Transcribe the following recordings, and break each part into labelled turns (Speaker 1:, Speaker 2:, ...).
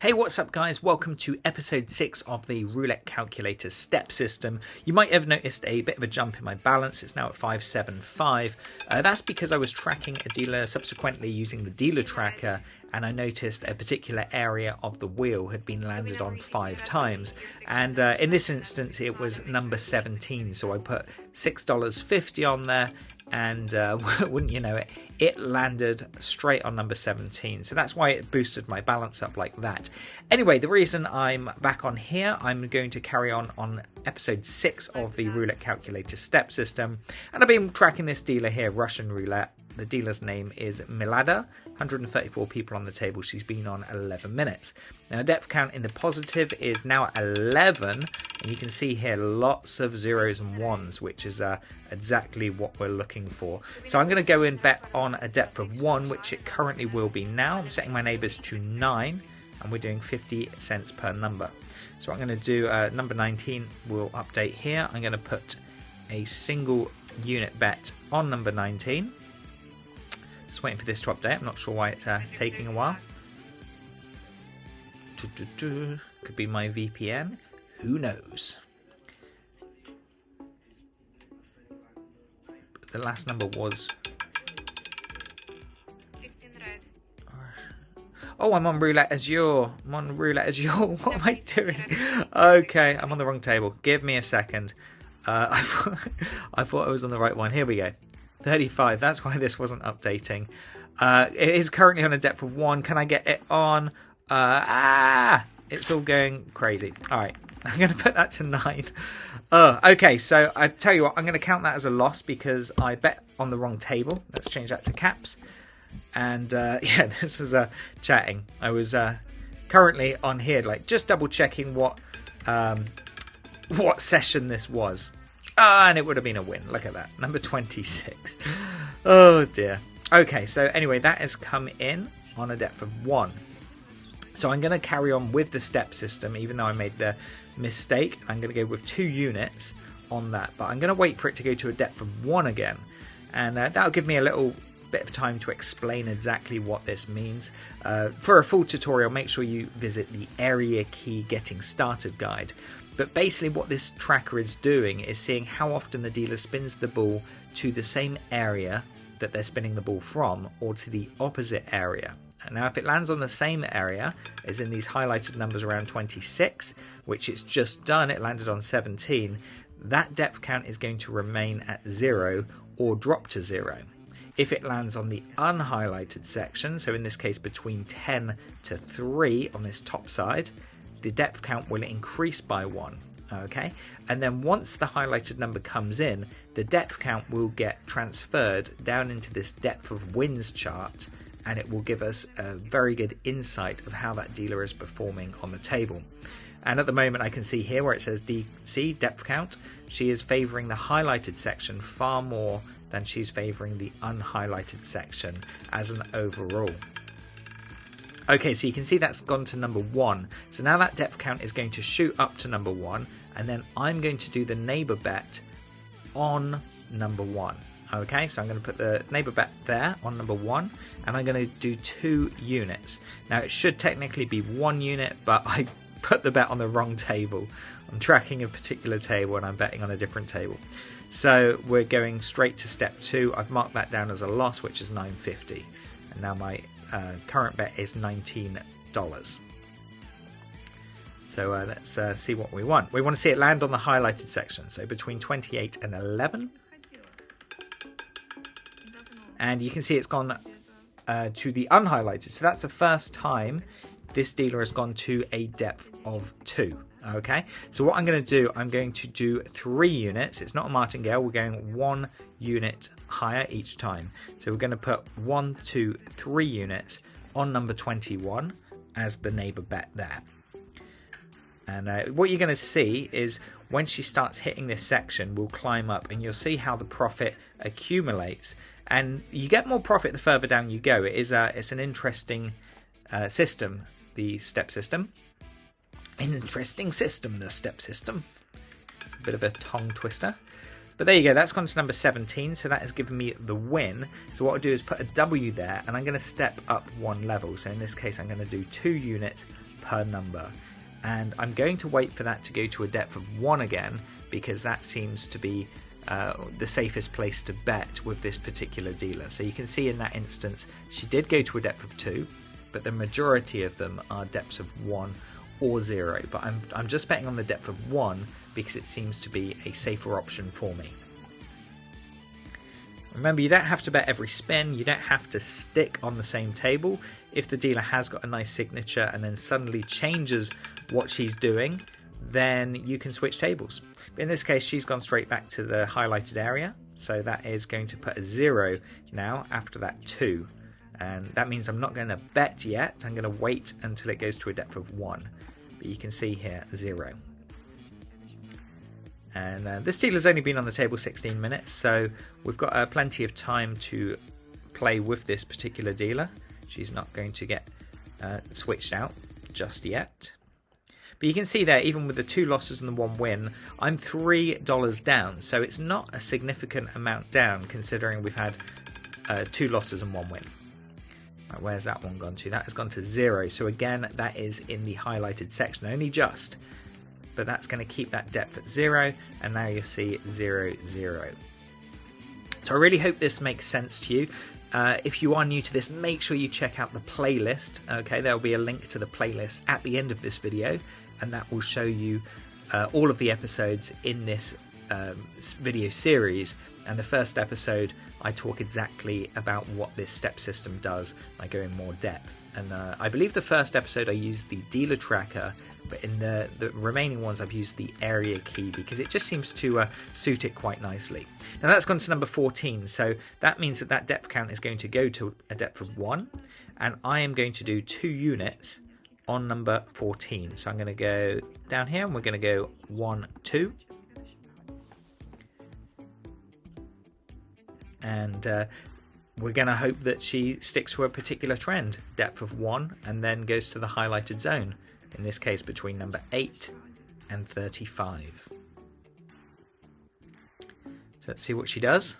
Speaker 1: Hey, what's up guys? Welcome to episode 6 of the Roulette Calculator step system. You might have noticed a bit of a jump in my balance. It's now at 575. That's because I was tracking a dealer subsequently using the dealer tracker, and I noticed a particular area of the wheel had been landed on 5 times. And in this instance it was number 17, so I put $6.50 on there. And wouldn't you know it, it landed straight on number 17. So that's why it boosted my balance up like that. Anyway, the reason I'm back on here, I'm going to carry on episode 6 of the Roulette Calculator step system. And I've been tracking this dealer here, Russian Roulette. The dealer's name is Milada. 134 people on the table. She's been on 11 minutes. Now, depth count in the positive is now at 11. And you can see here lots of zeros and ones, which is exactly what we're looking for. So I'm going to go and bet on a depth of 1, which it currently will be now. I'm setting my neighbours to 9. And we're doing 50 cents per number. So I'm going to do number 19 will update here. I'm going to put a single unit bet on number 19. Just waiting for this to update. I'm not sure why it's taking a while. Could be my VPN. Who knows? But the last number was...
Speaker 2: 16 red.
Speaker 1: Oh, I'm on Roulette Azure. I'm on Roulette Azure. What am I doing? Okay, I'm on the wrong table. Give me a second. I thought I was on the right one. Here we go. 35, that's why this wasn't updating. It is currently on a depth of 1. Can I get it on? It's all going crazy. Alright, I'm going to put that to 9. Okay, so I tell you what, I'm going to count that as a loss because I bet on the wrong table. Let's change that to caps. And yeah, this is chatting. I was currently on here, like just double checking what session this was. And it would have been a win. Look at that. Number 26. Oh, dear. Okay, so anyway, that has come in on a depth of 1. So I'm going to carry on with the step system, even though I made the mistake. I'm going to go with 2 units on that. But I'm going to wait for it to go to a depth of 1 again. And that'll give me a little bit of time to explain exactly what this means. For a full tutorial, make sure you visit the Area Key Getting Started guide. But basically what this tracker is doing is seeing how often the dealer spins the ball to the same area that they're spinning the ball from, or to the opposite area. And now if it lands on the same area, as in these highlighted numbers around 26, which it's just done, it landed on 17, that depth count is going to remain at 0 or drop to 0. If it lands on the unhighlighted section, so in this case between 10 to 3 on this top side, the depth count will increase by 1, okay? And then once the highlighted number comes in, the depth count will get transferred down into this depth of wins chart, and it will give us a very good insight of how that dealer is performing on the table. And at the moment I can see here where it says DC, depth count, she is favouring the highlighted section far more than she's favouring the unhighlighted section as an overall. Okay, so you can see that's gone to number 1. So now that depth count is going to shoot up to number 1, and then I'm going to do the neighbour bet on number 1. Okay, so I'm going to put the neighbour bet there on number 1, and I'm going to do 2 units. Now it should technically be 1 unit, but I put the bet on the wrong table. I'm tracking a particular table and I'm betting on a different table. So we're going straight to step 2. I've marked that down as a loss, which is $9.50. And now my current bet is $19. So let's see what we want. We want to see it land on the highlighted section, so between 28 and 11. And you can see it's gone to the unhighlighted. So that's the first time this dealer has gone to a depth of 2. Okay, so what I'm going to do, I'm going to do 3 units. It's not a martingale, we're going 1 unit higher each time. So we're going to put 1, 2, 3 units on number 21 as the neighbour bet there. And what you're going to see is when she starts hitting this section, we'll climb up and you'll see how the profit accumulates. And you get more profit the further down you go. It's an interesting system, the step system. An interesting system, the step system. It's a bit of a tongue twister. But there you go, that's gone to number 17, so that has given me the win. So what I'll do is put a W there, and I'm going to step up 1 level. So in this case, I'm going to do 2 units per number. And I'm going to wait for that to go to a depth of 1 again, because that seems to be the safest place to bet with this particular dealer. So you can see in that instance she did go to a depth of 2, but the majority of them are depths of 1 or 0. But I'm just betting on the depth of 1 because it seems to be a safer option for me. Remember, you don't have to bet every spin, you don't have to stick on the same table. If the dealer has got a nice signature and then suddenly changes what she's doing, then you can switch tables. But in this case, she's gone straight back to the highlighted area, so that is going to put a 0 now after that 2. And that means I'm not going to bet yet, I'm going to wait until it goes to a depth of 1. But you can see here, 0. And this dealer's only been on the table 16 minutes, so we've got plenty of time to play with this particular dealer. She's not going to get switched out just yet. But you can see there, even with the 2 losses and the 1 win, I'm $3 down. So it's not a significant amount down, considering we've had 2 losses and 1 win. Right, where's that one gone to? That has gone to 0. So again, that is in the highlighted section, only just. But that's going to keep that depth at 0, and now you'll see 0, 0. So I really hope this makes sense to you. If you are new to this, make sure you check out the playlist. Okay, there'll be a link to the playlist at the end of this video, and that will show you all of the episodes in this video series. And the first episode, I talk exactly about what this step system does. I go in more depth. And I believe the first episode I used the dealer tracker, but in the remaining ones I've used the area key because it just seems to suit it quite nicely. Now that's gone to number 14, so that means that depth count is going to go to a depth of 1, and I am going to do 2 units on number 14. So I'm going to go down here and we're going to go 1, 2. And we're going to hope that she sticks to a particular trend, depth of 1, and then goes to the highlighted zone, in this case between number 8 and 35. So let's see what she does.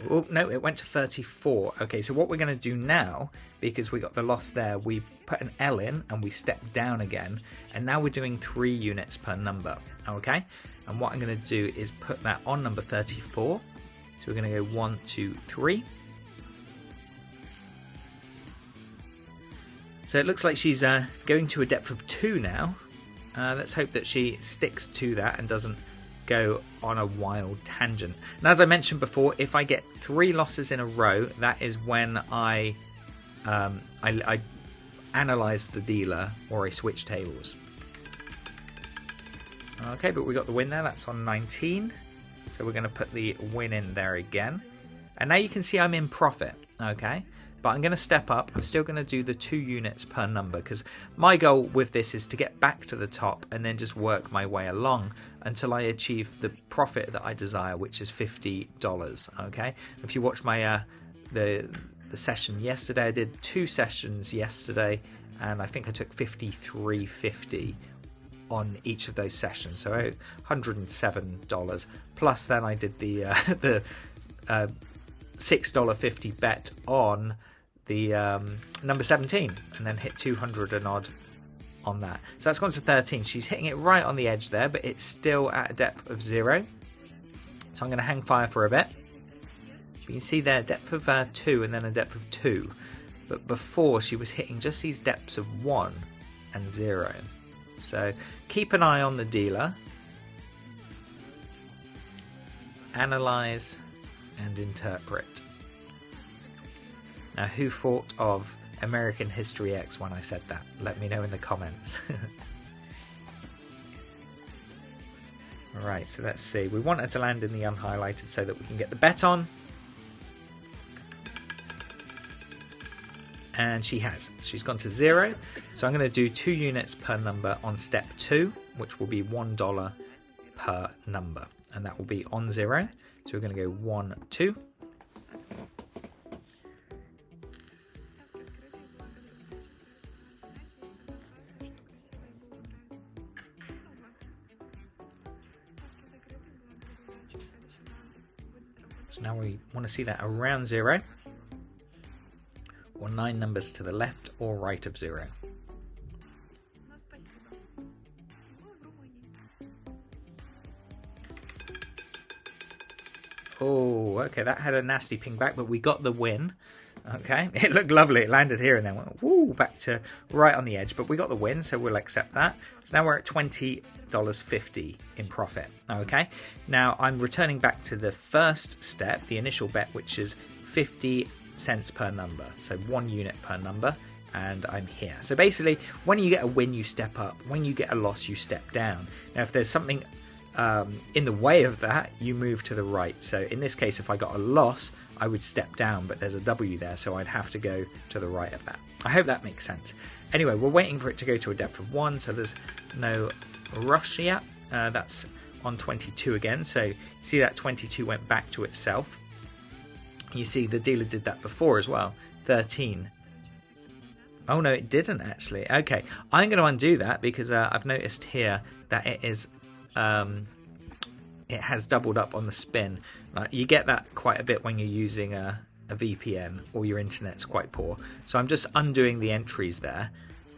Speaker 1: Oh, no, it went to 34. Okay, so what we're going to do now, because we got the loss there, we put an L in and we step down again, and now we're doing 3 units per number. Okay, and what I'm going to do is put that on number 34. So we're going to go 1, 2, 3. So it looks like she's going to a depth of 2 now. Let's hope that she sticks to that and doesn't go on a wild tangent. And as I mentioned before, if I get 3 losses in a row, that is when I analyze the dealer or I switch tables. Okay, but we got the win there. That's on 19. So we're going to put the win in there again. And now you can see I'm in profit. Okay, but I'm going to step up. I'm still going to do the 2 units per number because my goal with this is to get back to the top and then just work my way along until I achieve the profit that I desire, which is $50. Okay, if you watch my the session yesterday, I did 2 sessions yesterday, and I think I took $53.50 on each of those sessions, so $107. Plus, then I did the $6.50 bet on the number 17, and then hit 200 and odd on that. So that's gone to 13. She's hitting it right on the edge there, but it's still at a depth of 0. So I'm going to hang fire for a bit. You can see there, depth of 2 and then a depth of 2. But before, she was hitting just these depths of 1 and 0. So keep an eye on the dealer. Analyze and interpret. Now, who thought of American History X when I said that? Let me know in the comments. Alright, so let's see. We want her to land in the unhighlighted so that we can get the bet on. And she has. She's gone to 0. So I'm going to do 2 units per number on step 2, which will be $1 per number. And that will be on 0. So we're going to go 1, 2. So now we want to see that around 0, or 9 numbers to the left or right of 0. Oh, okay, that had a nasty ping back, but we got the win. Okay, it looked lovely. It landed here and then went woo, back to right on the edge, but we got the win, so we'll accept that. So now we're at $20.50 in profit. Okay, now I'm returning back to the first step, the initial bet, which is 50 cents per number, so 1 unit per number, and I'm here. So basically, when you get a win, you step up. When you get a loss, you step down. Now, if there's something in the way of that, you move to the right. So in this case, if I got a loss, I would step down, but there's a W there, so I'd have to go to the right of that. I hope that makes sense. Anyway, we're waiting for it to go to a depth of 1, so there's no rush yet. That's on 22 again, so you see that 22 went back to itself. You see the dealer did that before as well, 13. Oh no, it didn't actually. Okay, I'm going to undo that because I've noticed here that it is it has doubled up on the spin. You get that quite a bit when you're using a VPN or your internet's quite poor. So I'm just undoing the entries there,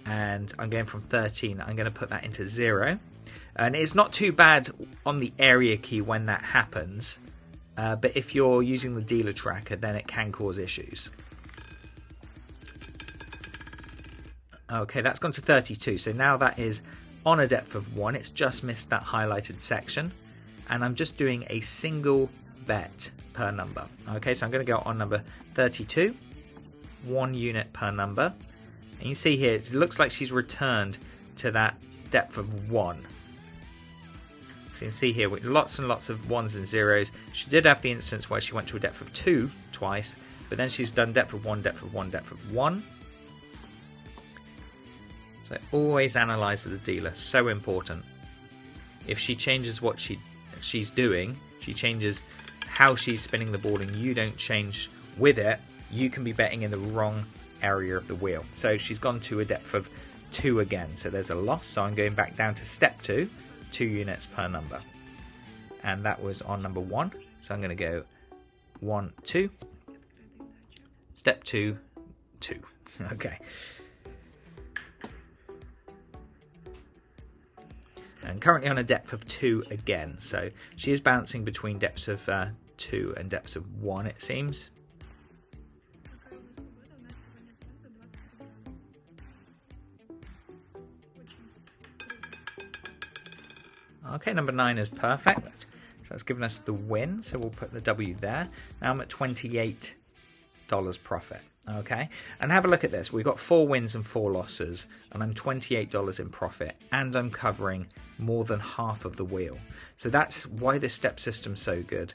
Speaker 1: and I'm going from 13. I'm going to put that into 0, and it's not too bad on the area key when that happens, but if you're using the dealer tracker, then it can cause issues. Okay, that's gone to 32, so now that is on a depth of 1. It's just missed that highlighted section, and I'm just doing a single bet per number. Okay, so I'm going to go on number 32, 1 unit per number, and you see here it looks like she's returned to that depth of 1. So you can see here with lots and lots of 1s and 0s. She did have the instance where she went to a depth of 2 twice, but then she's done depth of 1, depth of 1, depth of 1. So always analyze the dealer, so important. If she changes what she's doing, she changes how she's spinning the ball and you don't change with it, you can be betting in the wrong area of the wheel. So she's gone to a depth of 2 again, so there's a loss, so I'm going back down to step 2, 2 units per number. And that was on number 1, so I'm going to go 1, 2, step 2, 2. Okay. And currently on a depth of 2 again, so she is bouncing between depths of 2 and depths of 1, it seems. Okay, number 9 is perfect, so that's given us the win, so we'll put the W there. Now I'm at $28 profit. Okay, and have a look at this. We've got 4 wins and 4 losses, and I'm $28 in profit, and I'm covering more than half of the wheel. So that's why this step system's so good.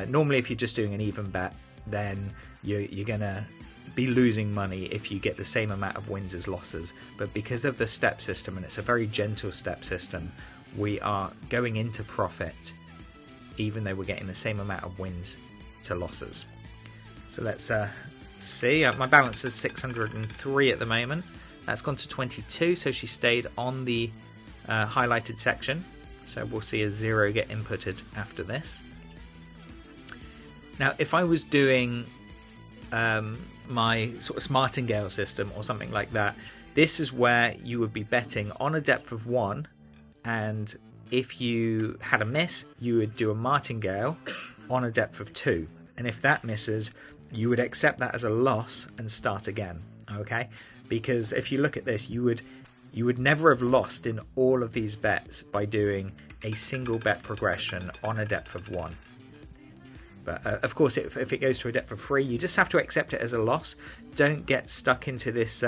Speaker 1: Normally, if you're just doing an even bet, then you're gonna be losing money if you get the same amount of wins as losses. But because of the step system, and it's a very gentle step system, we are going into profit, even though we're getting the same amount of wins to losses. So let's see, my balance is 603 at the moment. That's gone to 22, so she stayed on the highlighted section. So we'll see a 0 get inputted after this. Now, if I was doing my sort of martingale system or something like that, this is where you would be betting on a depth of 1, and if you had a miss, you would do a martingale on a depth of 2, and if that misses, you would accept that as a loss and start again. Okay, because if you look at this, you would never have lost in all of these bets by doing a single bet progression on a depth of 1. But of course, if it goes to a depth of 3, you just have to accept it as a loss. Don't get stuck into this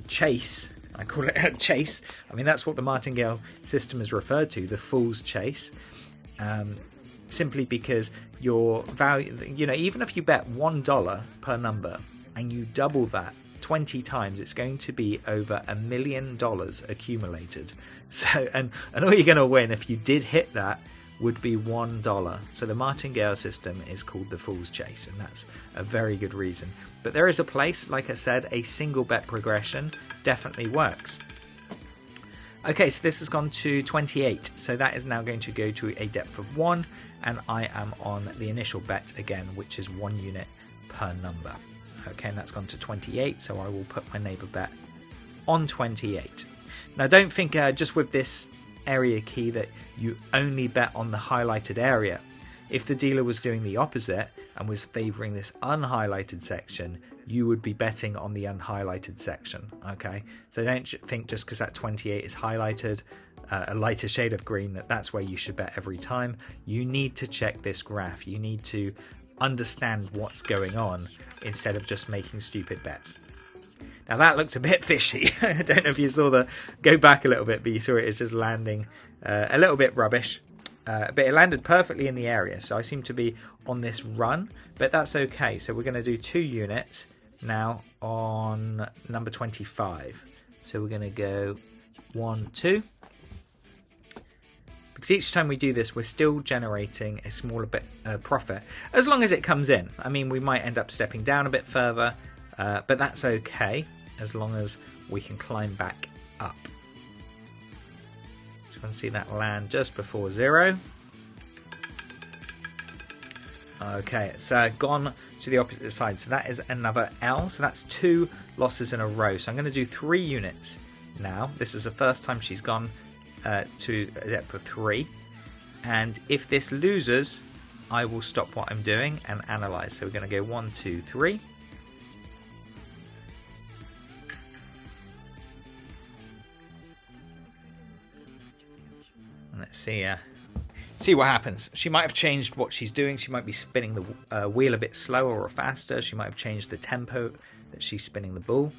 Speaker 1: chase. I call it a chase. I mean, that's what the martingale system is referred to, the fool's chase. Simply because your value, even if you bet $1 per number and you double that 20 times, it's going to be over $1 million accumulated. So, and all you're going to win if you did hit that would be $1. So the martingale system is called the fool's chase, and that's a very good reason. But there is a place, like I said, a single bet progression definitely works. Okay, so this has gone to 28, so that is now going to go to a depth of 1, and I am on the initial bet again, which is 1 unit per number. Okay, and that's gone to 28, so I will put my neighbour bet on 28. Now don't think just with this area key that you only bet on the highlighted area. If the dealer was doing the opposite and was favouring this unhighlighted section, you would be betting on the unhighlighted section. Okay, so don't think just because that 28 is highlighted a lighter shade of green that's where you should bet every time. You need to check this graph. You need to understand what's going on instead of just making stupid bets. Now that looks a bit fishy. I don't know if you saw go back a little bit, but you saw it is just landing a little bit rubbish. But it landed perfectly in the area, so I seem to be on this run, but that's okay. So we're going to do 2 units now on number 25. So we're going to go 1, 2. Because each time we do this, we're still generating a smaller bit profit, as long as it comes in. I mean, we might end up stepping down a bit further, but that's okay, as long as we can climb back up. You can see that land just before 0. Okay, it's gone to the opposite side, so that is another L. So that's 2 losses in a row. So I'm going to do 3 units now. This is the first time she's gone to a depth of 3. And if this loses, I will stop what I'm doing and analyze. So we're going to go 1, 2, 3. And let's see what happens. She might have changed what she's doing. She might be spinning the wheel a bit slower or faster. She might have changed the tempo that she's spinning the ball.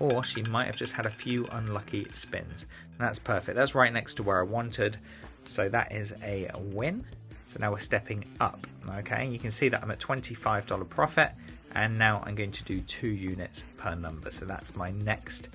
Speaker 1: Or she might have just had a few unlucky spins. And that's perfect. That's right next to where I wanted. So that is a win. So now we're stepping up. Okay, and you can see that I'm at $25 profit. And now I'm going to do 2 units per number. So that's my next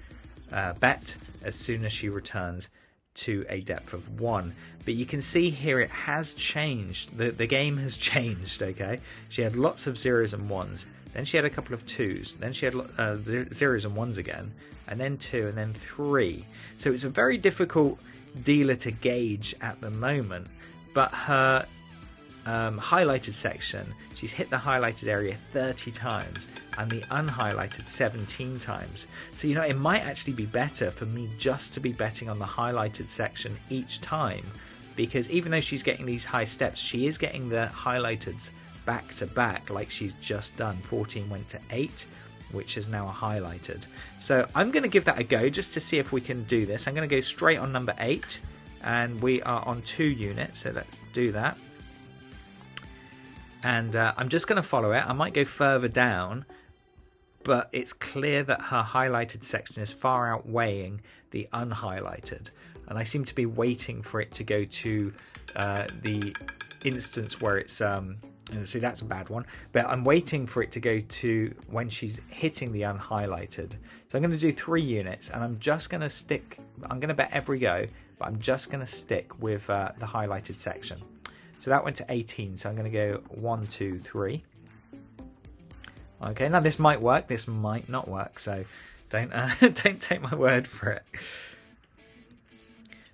Speaker 1: bet as soon as she returns to a depth of 1. But you can see here it has changed. The game has changed. Okay, she had lots of 0s and 1s, then she had a couple of 2s, then she had 0s and 1s again, and then 2, and then 3. So it's a very difficult dealer to gauge at the moment, but her highlighted section, she's hit the highlighted area 30 times and the unhighlighted 17 times. So you know, it might actually be better for me just to be betting on the highlighted section each time, because even though she's getting these high steps, she is getting the highlighteds back to back like she's just done. 14 went to 8, which is now a highlighted. So I'm going to give that a go just to see if we can do this. I'm going to go straight on number 8, and we are on 2 units, so let's do that. And I'm just going to follow it. I might go further down, but it's clear that her highlighted section is far outweighing the unhighlighted. And I seem to be waiting for it to go to the instance where it's... see, that's a bad one. But I'm waiting for it to go to when she's hitting the unhighlighted. So I'm going to do 3 units, and I'm just going to stick... I'm going to bet every go, but I'm just going to stick with the highlighted section. So that went to 18, so I'm going to go 1, 2, 3. Okay, now this might work, this might not work, so don't don't take my word for it.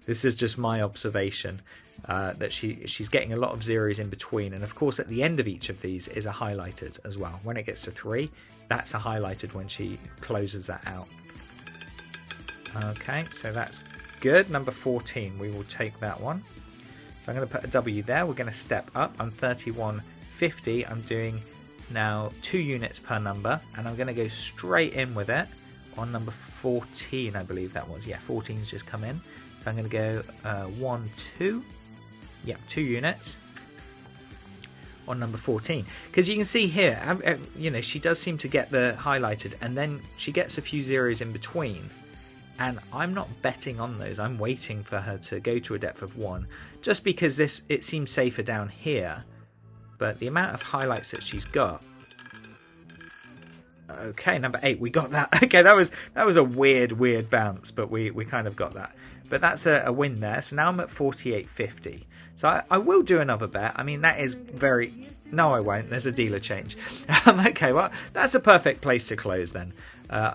Speaker 1: This is just my observation, that she's getting a lot of 0s in between, and of course at the end of each of these is a highlighted as well. When it gets to 3, that's a highlighted when she closes that out. Okay, so that's good. Number 14, we will take that one. So I'm going to put a W there. We're going to step up. I'm 31.50. I'm doing now 2 units per number, and I'm going to go straight in with it on number 14, I believe that was. Yeah, 14's just come in. So I'm going to go 1, 2. Yep, 2 units on number 14. Because you can see here, you know, she does seem to get the highlighted, and then she gets a few 0s in between. And I'm not betting on those. I'm waiting for her to go to a depth of 1, just because it seems safer down here. But the amount of highlights that she's got. Okay, number 8, we got that. Okay, that was a weird bounce, but we kind of got that. But that's a win there. So now I'm at 48.50. So I will do another bet. I mean, that is very... No, I won't. There's a dealer change. Okay, well, that's a perfect place to close then.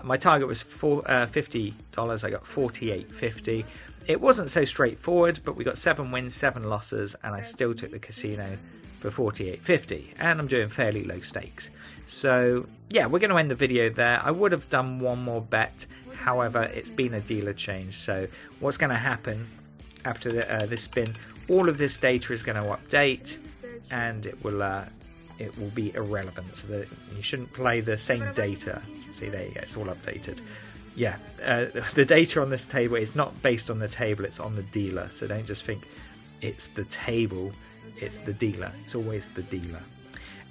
Speaker 1: My target was $50. I got $48.50. It wasn't so straightforward, but we got 7 wins, 7 losses, and I still took the casino for $48.50, and I'm doing fairly low stakes. So yeah, we're going to end the video there. I would have done one more bet, however it's been a dealer change. So what's going to happen after this spin, all of this data is going to update, and it will be irrelevant, so that you shouldn't play the same data. See, there you go, it's all updated. Yeah, the data on this table is not based on the table, it's on the dealer, so don't just think it's the table, it's the dealer. It's always the dealer.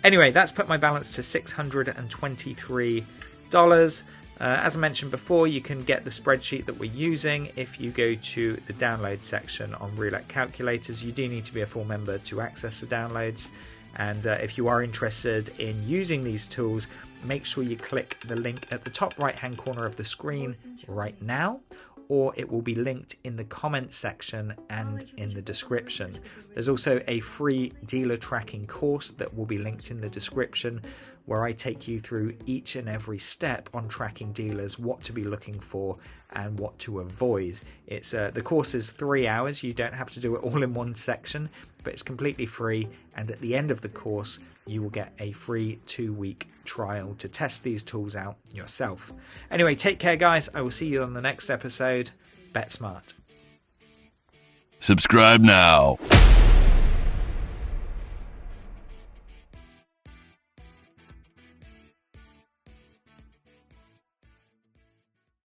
Speaker 1: Anyway, that's put my balance to $623. As I mentioned before, you can get the spreadsheet that we're using if you go to the download section on Roulette calculators. You do need to be a full member to access the downloads. And if you are interested in using these tools, make sure you click the link at the top right hand corner of the screen right now, or it will be linked in the comment section and in the description. There's also a free dealer tracking course that will be linked in the description, where I take you through each and every step on tracking dealers, what to be looking for and what to avoid. It's the course is 3 hours. You don't have to do it all in one section, but it's completely free, and at the end of the course you will get a free 2-week trial to test these tools out yourself. Anyway, take care guys, I will see you on the next episode. Bet smart.
Speaker 2: Subscribe now.